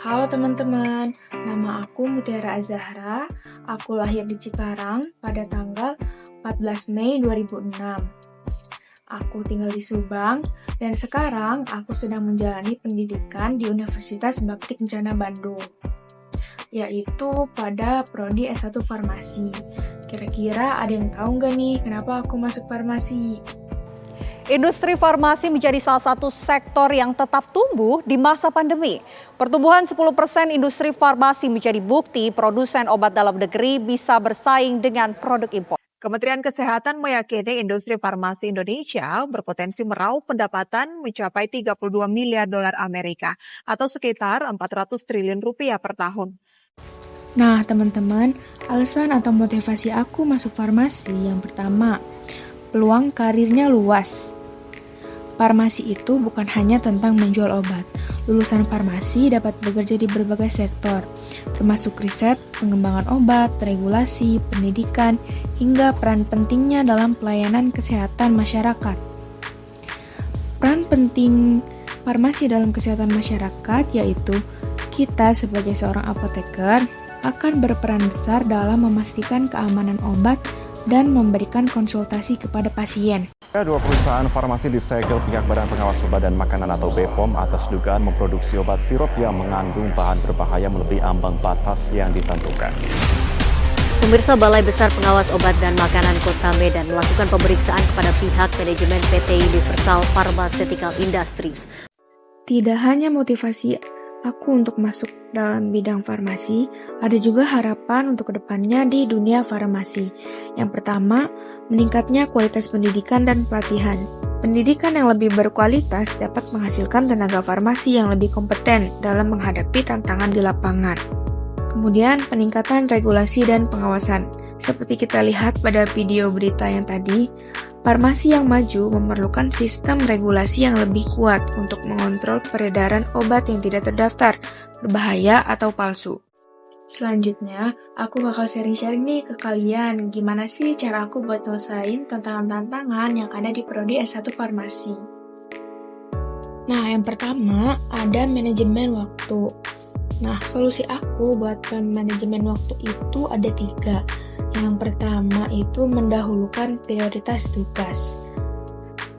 Halo teman-teman, nama aku Mutiara Azahra. Aku lahir di Cikarang pada tanggal 14 Mei 2006. Aku tinggal di Subang, dan sekarang aku sedang menjalani pendidikan di Universitas Bakti Kencana Bandung, yaitu pada Prodi S1 Farmasi. Kira-kira ada yang tahu nggak nih kenapa aku masuk farmasi? Industri farmasi menjadi salah satu sektor yang tetap tumbuh di masa pandemi. Pertumbuhan 10% industri farmasi menjadi bukti produsen obat dalam negeri bisa bersaing dengan produk impor. Kementerian Kesehatan meyakini industri farmasi Indonesia berpotensi meraup pendapatan mencapai 32 miliar dolar Amerika atau sekitar 400 triliun rupiah per tahun. Nah teman-teman, alasan atau motivasi aku masuk farmasi yang pertama, peluang karirnya luas. Farmasi itu bukan hanya tentang menjual obat. Lulusan farmasi dapat bekerja di berbagai sektor, termasuk riset, pengembangan obat, regulasi, pendidikan, hingga peran pentingnya dalam pelayanan kesehatan masyarakat. Peran penting farmasi dalam kesehatan masyarakat yaitu kita sebagai seorang apoteker akan berperan besar dalam memastikan keamanan obat dan memberikan konsultasi kepada pasien. Dua perusahaan farmasi disegel pihak Badan Pengawas Obat dan Makanan atau BPOM atas dugaan memproduksi obat sirup yang mengandung bahan berbahaya melebihi ambang batas yang ditentukan. Pemirsa, Balai Besar Pengawas Obat dan Makanan Kota Medan melakukan pemeriksaan kepada pihak manajemen PT Universal Pharmaceutical Industries. Tidak hanya motivasi aku untuk masuk dalam bidang farmasi, ada juga harapan untuk kedepannya di dunia farmasi. Yang pertama, meningkatnya kualitas pendidikan dan pelatihan. Pendidikan yang lebih berkualitas dapat menghasilkan tenaga farmasi yang lebih kompeten dalam menghadapi tantangan di lapangan. Kemudian, peningkatan regulasi dan pengawasan. Seperti kita lihat pada video berita yang tadi, farmasi yang maju memerlukan sistem regulasi yang lebih kuat untuk mengontrol peredaran obat yang tidak terdaftar, berbahaya atau palsu. Selanjutnya, aku bakal sharing-sharing nih ke kalian gimana sih cara aku buat nyelesain tantangan-tantangan yang ada di Prodi S1 Farmasi. Nah, yang pertama ada manajemen waktu. Nah, solusi aku buat manajemen waktu itu ada 3. Yang pertama itu mendahulukan prioritas tugas.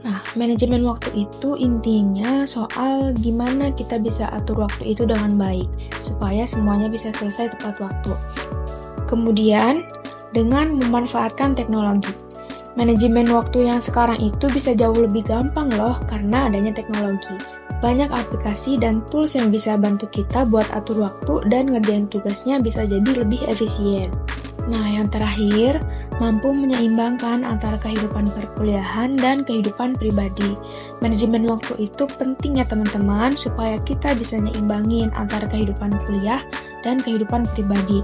Nah, manajemen waktu itu intinya soal gimana kita bisa atur waktu itu dengan baik, supaya semuanya bisa selesai tepat waktu. Kemudian, dengan memanfaatkan teknologi. Manajemen waktu yang sekarang itu bisa jauh lebih gampang loh, karena adanya teknologi. Banyak aplikasi dan tools yang bisa bantu kita buat atur waktu dan ngerjain tugasnya bisa jadi lebih efisien. Nah, yang terakhir, mampu menyeimbangkan antara kehidupan perkuliahan dan kehidupan pribadi. Manajemen waktu itu penting ya teman-teman, supaya kita bisa nyeimbangin antara kehidupan kuliah dan kehidupan pribadi.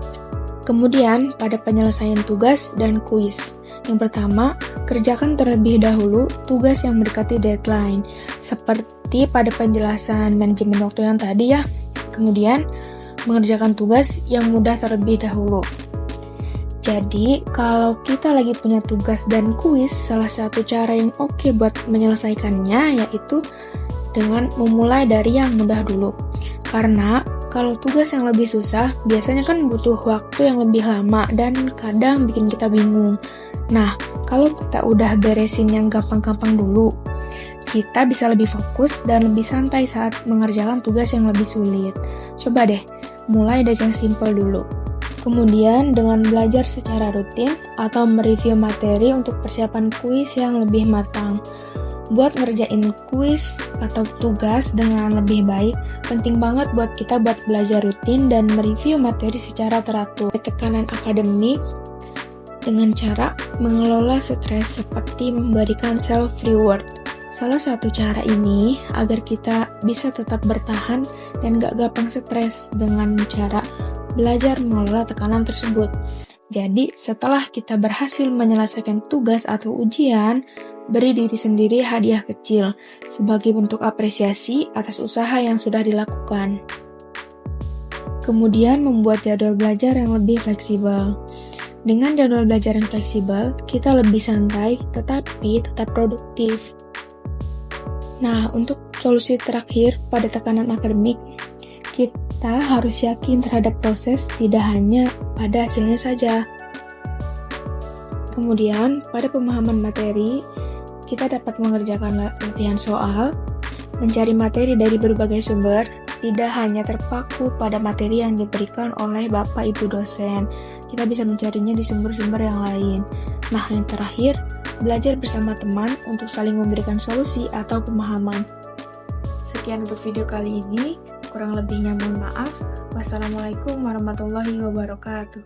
Kemudian, pada penyelesaian tugas dan kuis. Yang pertama, kerjakan terlebih dahulu tugas yang mendekati deadline, seperti pada penjelasan manajemen waktu yang tadi ya. Kemudian, mengerjakan tugas yang mudah terlebih dahulu. Jadi, kalau kita lagi punya tugas dan kuis, salah satu cara yang oke buat menyelesaikannya yaitu dengan memulai dari yang mudah dulu. Karena kalau tugas yang lebih susah, biasanya kan butuh waktu yang lebih lama dan kadang bikin kita bingung. Nah, kalau kita udah beresin yang gampang-gampang dulu, kita bisa lebih fokus dan lebih santai saat mengerjakan tugas yang lebih sulit. Coba deh, mulai dari yang simple dulu. Kemudian dengan belajar secara rutin atau mereview materi untuk persiapan kuis yang lebih matang. Buat ngerjain kuis atau tugas dengan lebih baik, penting banget buat kita buat belajar rutin dan mereview materi secara teratur. Tekanan akademik dengan cara mengelola stres seperti memberikan self-reward. Salah satu cara ini agar kita bisa tetap bertahan dan gak gampang stres dengan cara belajar mengelola tekanan tersebut. Jadi, setelah kita berhasil menyelesaikan tugas atau ujian, beri diri sendiri hadiah kecil sebagai bentuk apresiasi atas usaha yang sudah dilakukan. Kemudian, membuat jadwal belajar yang lebih fleksibel. Dengan jadwal belajar yang fleksibel, kita lebih santai tetapi tetap produktif. Nah, untuk solusi terakhir pada tekanan akademik, Kita harus yakin terhadap proses, tidak hanya pada hasilnya saja. Kemudian, pada pemahaman materi, kita dapat mengerjakan latihan soal, mencari materi dari berbagai sumber, tidak hanya terpaku pada materi yang diberikan oleh Bapak Ibu dosen. Kita bisa mencarinya di sumber-sumber yang lain. Nah, yang terakhir, belajar bersama teman untuk saling memberikan solusi atau pemahaman. Sekian untuk video kali ini. Kurang lebihnya mohon maaf. Wassalamualaikum warahmatullahi wabarakatuh.